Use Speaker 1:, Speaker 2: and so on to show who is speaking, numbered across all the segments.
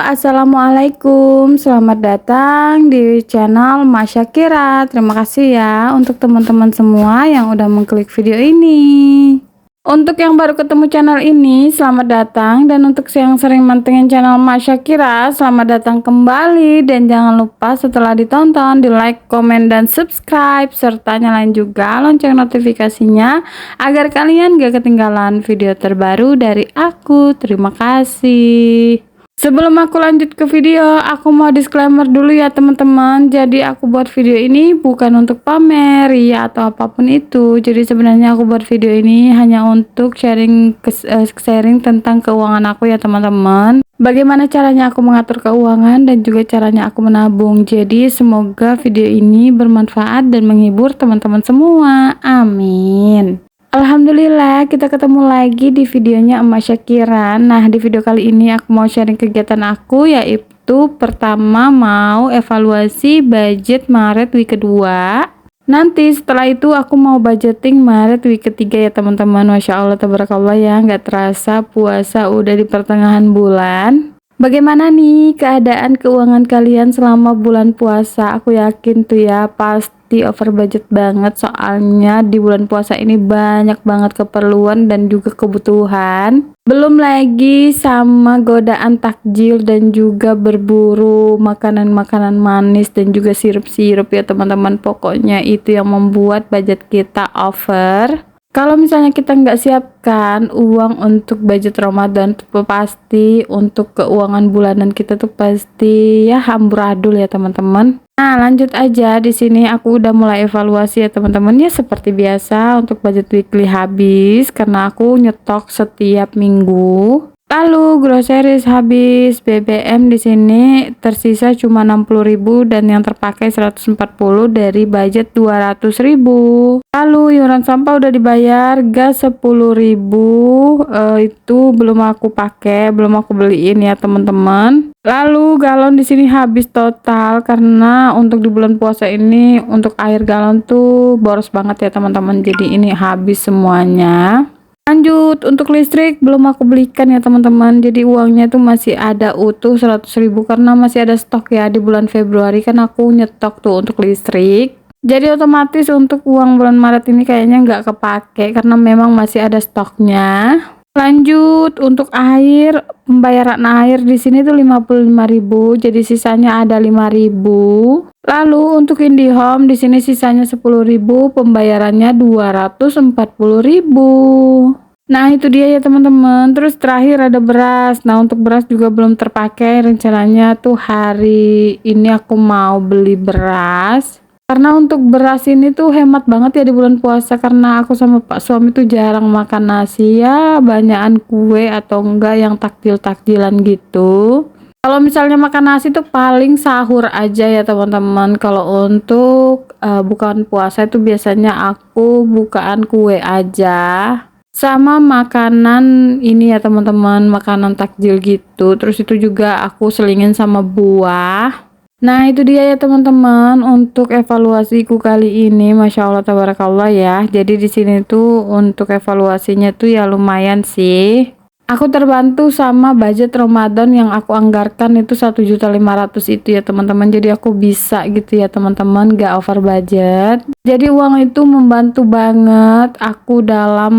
Speaker 1: Assalamualaikum. Selamat datang di channel Mas Syakira. Terima kasih ya untuk teman-teman semua yang udah mengklik video ini. Untuk yang baru ketemu channel ini, selamat datang. Dan untuk yang sering mantengin channel Mas Syakira, selamat datang kembali. Dan jangan lupa setelah ditonton, di like, komen, dan subscribe. Serta nyalain juga lonceng notifikasinya, agar kalian gak ketinggalan video terbaru dari aku. Terima kasih. Sebelum aku lanjut ke video, aku mau disclaimer dulu ya teman-teman. Jadi aku buat video ini bukan untuk pamer ya atau apapun itu. Jadi sebenarnya aku buat video ini hanya untuk sharing tentang keuangan aku ya teman-teman. Bagaimana caranya aku mengatur keuangan dan juga caranya aku menabung. Jadi semoga video ini bermanfaat dan menghibur teman-teman semua. Amin. Alhamdulillah, kita ketemu lagi di videonya Emak Syakira. Nah, di video kali ini aku mau sharing kegiatan aku, yaitu pertama mau evaluasi budget Maret week kedua. Nanti setelah itu aku mau budgeting Maret week ketiga ya teman-teman. Masya Allah, tabarakallah ya, nggak terasa puasa udah di pertengahan bulan. Bagaimana nih keadaan keuangan kalian selama bulan puasa? Aku yakin tuh ya pasti over budget banget, soalnya di bulan puasa ini banyak banget keperluan dan juga kebutuhan. Belum lagi sama godaan takjil dan juga berburu makanan-makanan manis dan juga sirup-sirup ya teman-teman. Pokoknya itu yang membuat budget kita over. Kalau misalnya kita nggak siapkan uang untuk budget Ramadan tuh pasti untuk keuangan bulanan kita tuh pasti ya amburadul ya teman-teman. Nah, lanjut aja, di sini aku udah mulai evaluasi ya teman-teman. Ya seperti biasa untuk budget weekly habis karena aku nyetok setiap minggu. Lalu groceries habis, BBM di sini tersisa cuma 60.000 dan yang terpakai 140 dari budget 200.000. Lalu iuran sampah udah dibayar, gas 10.000, itu belum aku pakai, belum aku beliin ya teman-teman. Lalu galon di sini habis total karena untuk di bulan puasa ini untuk air galon tuh boros banget ya teman-teman. Jadi ini habis semuanya. Lanjut, untuk listrik belum aku belikan ya teman-teman. Jadi uangnya tuh masih ada utuh 100.000 karena masih ada stok ya di bulan Februari kan aku nyetok tuh untuk listrik. Jadi otomatis untuk uang bulan Maret ini kayaknya nggak kepake karena memang masih ada stoknya. Lanjut, untuk air, pembayaran air di sini tuh 55.000, jadi sisanya ada 5.000. Lalu untuk IndiHome di sini sisanya 10.000, pembayarannya 240.000. Nah, itu dia ya teman-teman. Terus terakhir ada beras. Nah, untuk beras juga belum terpakai. Rencananya tuh hari ini aku mau beli beras. Karena untuk beras ini tuh hemat banget ya di bulan puasa karena aku sama Pak suami tuh jarang makan nasi ya, banyakan kue atau enggak yang takjil-takjilan gitu. Kalau misalnya makan nasi tuh paling sahur aja ya teman-teman. Kalau untuk bukaan puasa itu biasanya aku bukaan kue aja. Sama makanan ini ya teman-teman, makanan takjil gitu. Terus itu juga aku selingin sama buah. Nah, itu dia ya teman-teman untuk evaluasiku kali ini. Masya Allah tabarakallah ya. Jadi di sini tuh untuk evaluasinya tuh ya lumayan sih. Aku terbantu sama budget Ramadan yang aku anggarkan itu 1.500.000 itu ya teman-teman. Jadi aku bisa gitu ya teman-teman, gak over budget. Jadi uang itu membantu banget aku dalam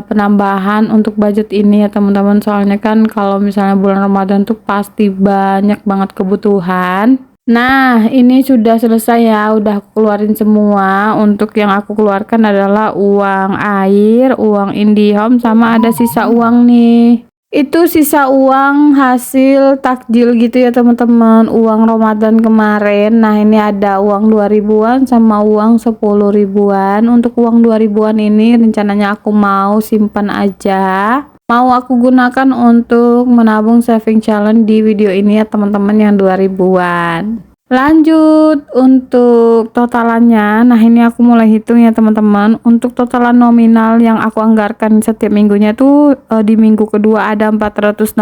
Speaker 1: penambahan untuk budget ini ya teman-teman. Soalnya kan kalau misalnya bulan Ramadan tuh pasti banyak banget kebutuhan. Nah, ini sudah selesai ya, udah aku keluarin semua. Untuk yang aku keluarkan adalah uang air, uang IndiHome, sama ada sisa uang nih. Itu sisa uang hasil takjil gitu ya teman-teman, uang Ramadan kemarin. Nah, ini ada uang 2.000-an sama uang 10.000-an. Untuk uang 2.000-an ini rencananya aku mau simpan aja. Mau aku gunakan untuk menabung saving challenge di video ini ya teman-teman yang 2000-an. Lanjut untuk totalannya. Nah, ini aku mulai hitung ya teman-teman. Untuk totalan nominal yang aku anggarkan setiap minggunya tuh di minggu kedua ada 460.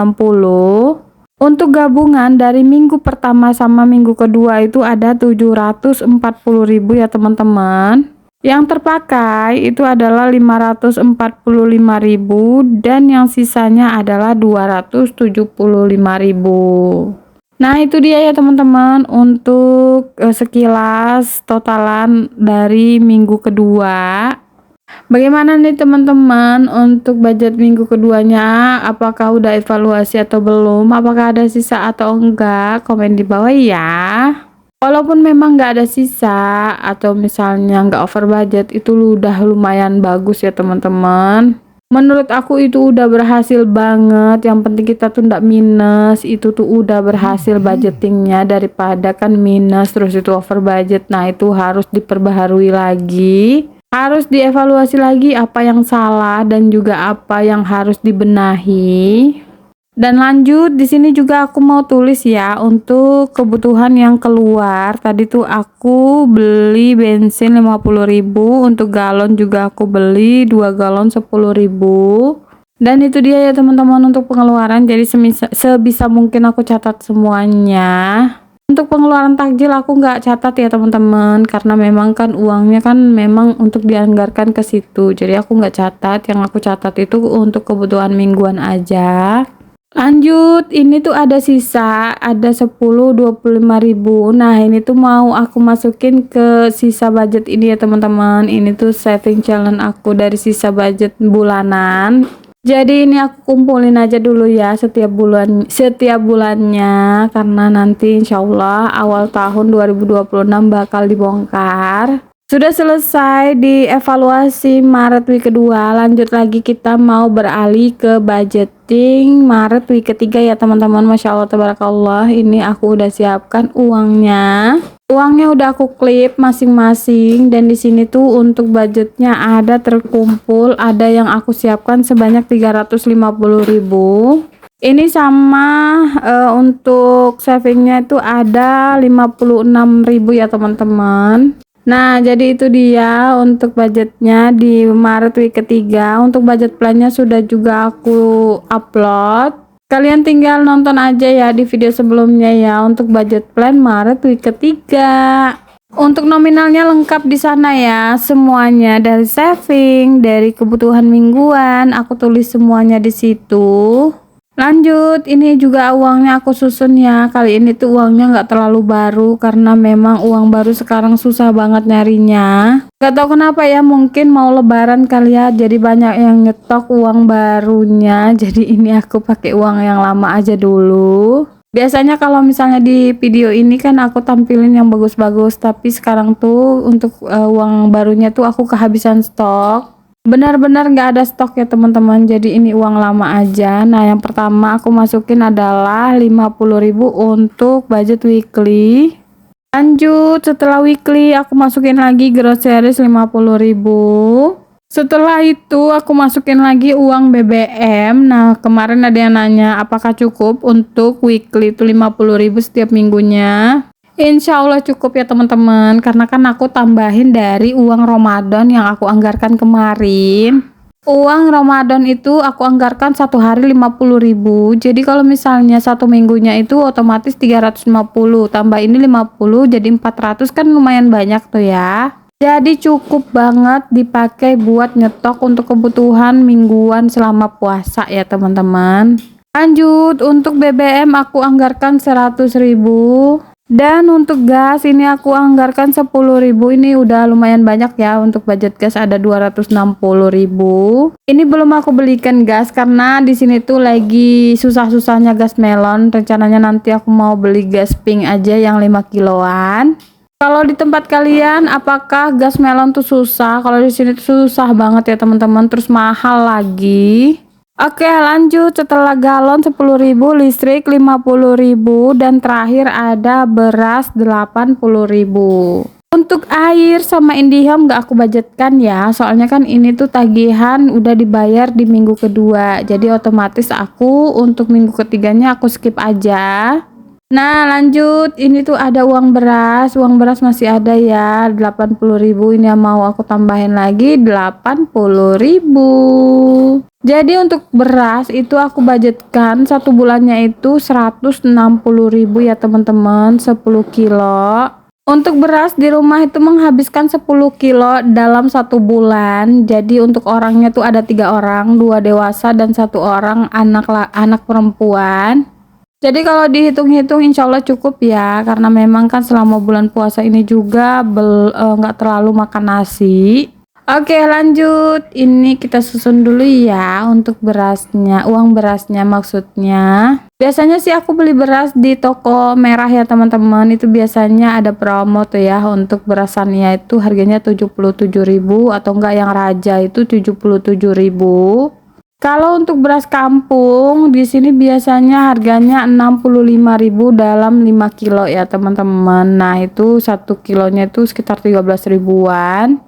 Speaker 1: Untuk gabungan dari minggu pertama sama minggu kedua itu ada 740.000 ya teman-teman. Yang terpakai itu adalah 545.000 dan yang sisanya adalah 275.000. Nah, itu dia ya teman-teman untuk sekilas totalan dari minggu kedua. Bagaimana nih teman-teman untuk budget minggu keduanya? Apakah udah evaluasi atau belum? Apakah ada sisa atau enggak? Komen di bawah ya. Walaupun memang nggak ada sisa atau misalnya nggak over budget, itu udah lumayan bagus ya teman-teman. Menurut aku itu udah berhasil banget. Yang penting kita tuh nggak minus, itu tuh udah berhasil budgetingnya, daripada kan minus terus itu over budget. Nah, itu harus diperbaharui lagi, harus dievaluasi lagi apa yang salah dan juga apa yang harus dibenahi. Dan lanjut di sini juga aku mau tulis ya untuk kebutuhan yang keluar. Tadi tuh aku beli bensin 50.000, untuk galon juga aku beli 2 galon 10.000. Dan itu dia ya teman-teman untuk pengeluaran. Jadi sebisa mungkin aku catat semuanya. Untuk pengeluaran takjil aku nggak catat ya teman-teman, karena memang kan uangnya kan memang untuk dianggarkan ke situ. Jadi aku nggak catat, yang aku catat itu untuk kebutuhan mingguan aja. Lanjut, ini tuh ada sisa, ada 10-25.000. Nah, ini tuh mau aku masukin ke sisa budget ini ya teman-teman. Ini tuh saving challenge aku dari sisa budget bulanan. Jadi ini aku kumpulin aja dulu ya setiap bulannya, karena nanti insyaallah awal tahun 2026 bakal dibongkar. Sudah selesai dievaluasi Maret week kedua, lanjut lagi kita mau beralih ke budgeting Maret week ketiga ya teman-teman. Masya Allah tabarakallah, ini aku udah siapkan uangnya udah aku klip masing-masing, dan di sini tuh untuk budgetnya ada terkumpul, ada yang aku siapkan sebanyak 350.000. Ini sama untuk savingnya itu ada 56.000 ya teman-teman. Nah, jadi itu dia untuk budgetnya di Maret week ketiga. Untuk budget plannya sudah juga aku upload. Kalian tinggal nonton aja ya di video sebelumnya ya untuk budget plan Maret week ketiga. Untuk nominalnya lengkap di sana ya, semuanya dari saving, dari kebutuhan mingguan, aku tulis semuanya di situ. Lanjut, ini juga uangnya aku susun ya. Kali ini tuh uangnya nggak terlalu baru, karena memang uang baru sekarang susah banget nyarinya. Gak tahu kenapa ya, mungkin mau lebaran kali ya, jadi banyak yang nyetok uang barunya. Jadi ini aku pakai uang yang lama aja dulu. Biasanya kalau misalnya di video ini kan aku tampilin yang bagus-bagus, tapi sekarang tuh untuk uang barunya tuh aku kehabisan stok. Benar-benar nggak ada stok ya teman-teman, jadi ini uang lama aja. Nah, yang pertama aku masukin adalah 50.000 untuk budget weekly. Lanjut, setelah weekly aku masukin lagi groceries 50.000. Setelah itu aku masukin lagi uang BBM. Nah, kemarin ada yang nanya apakah cukup untuk weekly itu 50.000 setiap minggunya. Insya Allah cukup ya teman-teman, karena kan aku tambahin dari uang Ramadan yang aku anggarkan kemarin. Uang Ramadan itu aku anggarkan satu hari 50.000. Jadi kalau misalnya satu minggunya itu otomatis 350, tambah ini 50 jadi 400, kan lumayan banyak tuh ya. Jadi cukup banget dipakai buat nyetok untuk kebutuhan mingguan selama puasa ya teman-teman. Lanjut, untuk BBM aku anggarkan 100.000. Dan untuk gas ini aku anggarkan 10.000. Ini udah lumayan banyak ya, untuk budget gas ada 260.000. Ini belum aku belikan gas karena di sini tuh lagi susah-susahnya gas melon. Rencananya nanti aku mau beli gas pink aja yang 5 kiloan. Kalau di tempat kalian apakah gas melon tuh susah? Kalau di sini tuh susah banget ya teman-teman, terus mahal lagi. Oke, lanjut. Setelah galon 10.000, listrik 50.000, dan terakhir ada beras 80.000. Untuk air sama IndiHome gak aku budgetkan ya, soalnya kan ini tuh tagihan udah dibayar di minggu kedua, jadi otomatis aku untuk minggu ketiganya aku skip aja. Nah, lanjut, ini tuh ada uang beras masih ada ya 80.000. Ini yang mau aku tambahin lagi 80.000. Jadi untuk beras itu aku budgetkan satu bulannya itu 160.000 ya teman-teman, 10 kilo. Untuk beras di rumah itu menghabiskan 10 kilo dalam 1 bulan. Jadi untuk orangnya tuh ada 3 orang, 2 dewasa dan 1 orang anak perempuan. Jadi kalau dihitung-hitung insya Allah cukup ya, karena memang kan selama bulan puasa ini juga nggak terlalu makan nasi. Oke lanjut, ini kita susun dulu ya untuk berasnya, uang berasnya maksudnya. Biasanya sih aku beli beras di toko merah ya teman-teman, itu biasanya ada promo tuh ya. Untuk berasannya itu harganya 77.000 atau enggak yang raja itu 77.000. Kalau untuk beras kampung di sini biasanya harganya 65.000 dalam 5 kilo ya teman-teman. Nah itu 1 kilonya itu sekitar 13 ribuan.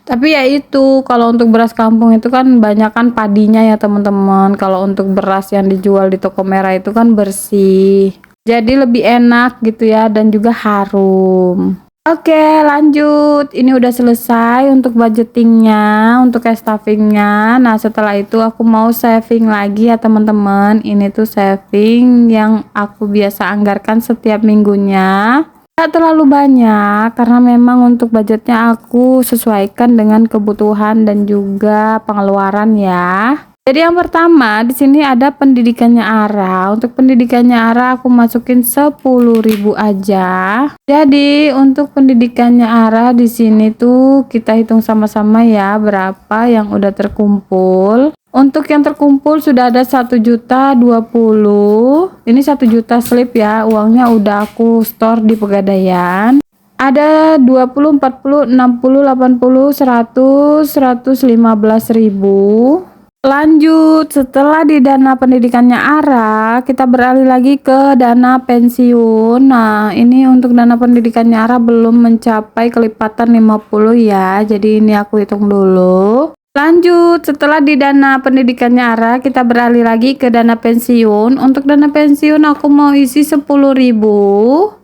Speaker 1: Tapi ya itu, kalau untuk beras kampung itu kan banyak kan padinya ya teman-teman. Kalau untuk beras yang dijual di toko merah itu kan bersih, jadi lebih enak gitu ya, dan juga harum. Oke lanjut, ini udah selesai untuk budgetingnya, untuk stuffingnya. Nah setelah itu aku mau saving lagi ya teman-teman. Ini tuh saving yang aku biasa anggarkan setiap minggunya. Gak terlalu banyak karena memang untuk budgetnya aku sesuaikan dengan kebutuhan dan juga pengeluaran ya. Jadi yang pertama di sini ada pendidikannya Ara. Untuk pendidikannya Ara aku masukin 10.000 aja. Jadi untuk pendidikannya Ara di sini tuh kita hitung sama-sama ya berapa yang udah terkumpul. Untuk yang terkumpul sudah ada 1.020.000. Ini 1 juta slip ya, uangnya udah aku store di Pegadaian. Ada 20, 40, 60, 80, 100, 115.000. Lanjut, setelah di dana pendidikannya Ara, kita beralih lagi ke dana pensiun. Nah, ini untuk dana pendidikannya Ara belum mencapai kelipatan 50 ya. Jadi ini aku hitung dulu. Lanjut, setelah di dana pendidikannya Ara, kita beralih lagi ke dana pensiun. Untuk dana pensiun aku mau isi 10.000.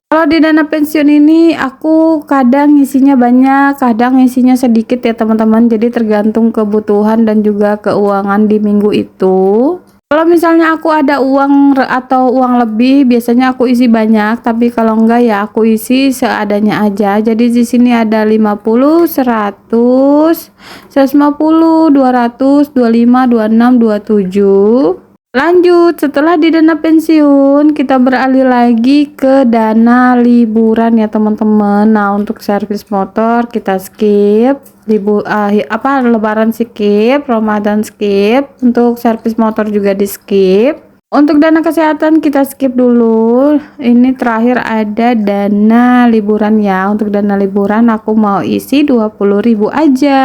Speaker 1: Kalau di dana pensiun ini aku kadang isinya banyak, kadang isinya sedikit ya teman-teman. Jadi tergantung kebutuhan dan juga keuangan di minggu itu. Kalau misalnya aku ada uang atau uang lebih, biasanya aku isi banyak, tapi kalau enggak ya aku isi seadanya aja. Jadi di sini ada 50, 100, 150, 200, 25, 26, 27. Lanjut, setelah di dana pensiun, kita beralih lagi ke dana liburan ya teman-teman. Nah, untuk servis motor kita skip, Lebaran skip, Ramadan skip, untuk servis motor juga di skip. Untuk dana kesehatan kita skip dulu. Ini terakhir ada dana liburan ya. Untuk dana liburan aku mau isi 20.000 aja.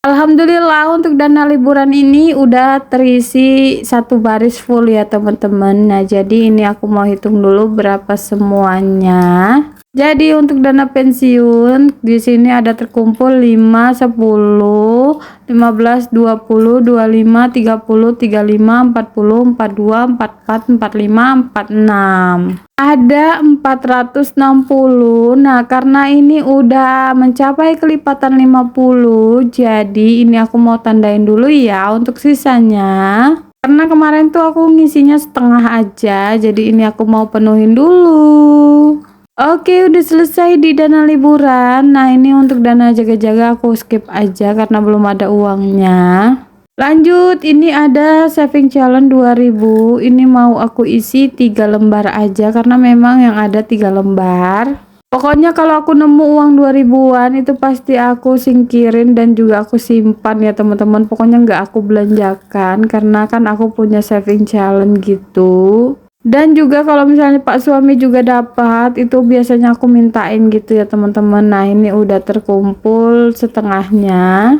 Speaker 1: Alhamdulillah untuk dana liburan ini udah terisi 1 baris full ya teman-teman. Nah jadi ini aku mau hitung dulu berapa semuanya. Jadi untuk dana pensiun di sini ada terkumpul 5, 10, 15, 20, 25, 30, 35, 40, 42, 44, 45, 46. Ada 460. Nah karena ini udah mencapai kelipatan 50, jadi ini aku mau tandain dulu ya untuk sisanya. Karena kemarin tuh aku ngisinya setengah aja, jadi ini aku mau penuhin dulu. Oke udah selesai di dana liburan. Nah ini untuk dana jaga-jaga aku skip aja karena belum ada uangnya. Lanjut, ini ada saving challenge 2000. Ini mau aku isi 3 lembar aja karena memang yang ada 3 lembar. Pokoknya kalau aku nemu uang 2000-an itu pasti aku singkirin dan juga aku simpan ya teman-teman. Pokoknya nggak aku belanjakan karena kan aku punya saving challenge gitu. Dan juga kalau misalnya Pak suami juga dapat, itu biasanya aku mintain gitu ya teman-teman. Nah ini udah terkumpul setengahnya.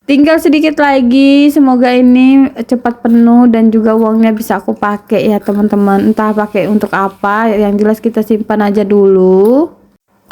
Speaker 1: Tinggal sedikit lagi, semoga ini cepat penuh dan juga uangnya bisa aku pakai ya teman-teman. Entah pakai untuk apa, yang jelas kita simpan aja dulu.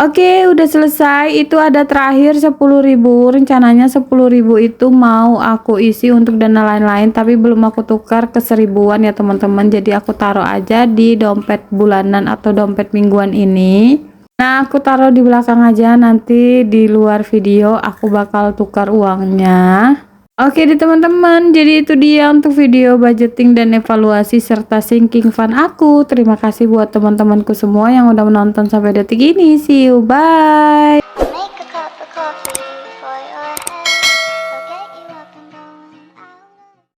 Speaker 1: Oke udah selesai. Itu ada terakhir 10.000. Rencananya 10.000 itu mau aku isi untuk dana lain-lain, tapi belum aku tukar ke 1000-an ya teman-teman. Jadi aku taruh aja di dompet bulanan atau dompet mingguan ini. Nah aku taruh di belakang aja, nanti di luar video aku bakal tukar uangnya. Oke deh teman-teman, jadi itu dia untuk video budgeting dan evaluasi serta sinking fund aku. Terima kasih buat teman-temanku semua yang udah menonton sampai detik ini. See you, bye.